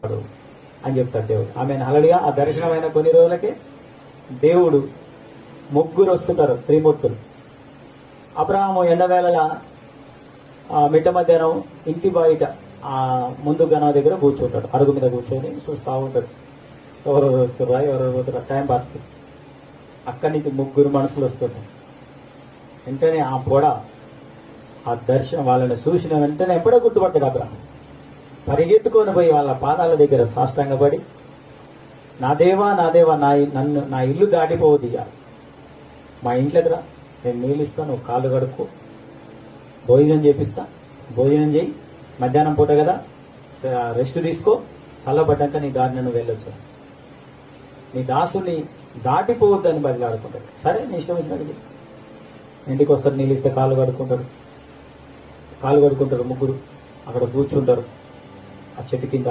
అని చెప్తాడు దేవుడు. ఆమె హల్లెలూయా. ఆ దర్శనమైన కొన్ని రోజులకే దేవుడు ముగ్గురు వస్తుంటారు, త్రిమూర్తులు. అబ్రహాము ఎండవేళల మిట్ట మధ్యాహ్నం ఇంటి బయట ముందు గణం దగ్గర కూర్చుంటాడు, అరుగు మీద కూర్చొని చూస్తూ ఉంటాడు. ఎవరో వస్తురా, ఎవరో పోతురా, టైం పాస్కి. అక్కడి నుంచి ముగ్గురు మనుషులు వస్తుంటారు. వెంటనే ఆ పొడ, ఆ దర్శనం వాళ్ళని చూసిన వెంటనే ఎప్పుడో గుర్తుపట్టాడు అబ్రహాం. పరిగెత్తుకొని పోయి వాళ్ళ పాదాల దగ్గర సాష్టాంగపడి, నా దేవా నా దేవా, నా ఇల్లు దాటిపోవద్దు, మా ఇంట్లోకి రా, నేను నీళ్ళు ఇస్తాను, నువ్వు కాళ్ళు కడుక్కో, భోజనం చేపిస్తా, భోజనం చేయి, మధ్యాహ్నం పూట కదా, రెస్ట్ తీసుకో, చల్లబడ్డాక నీ దారి నువ్వు వెళ్ళొచ్చు, నీ దాసుని దాటిపోవద్దని బదిలాడుకుంటాడు. సరే నీ ఇష్టం వచ్చినట్టు. ఇంటికి వస్తారు, నీళ్ళు ఇస్తే కాళ్ళు కడుక్కుంటారు ముగ్గురు. అక్కడ కూర్చుంటారు ఆ చెట్టు కింద.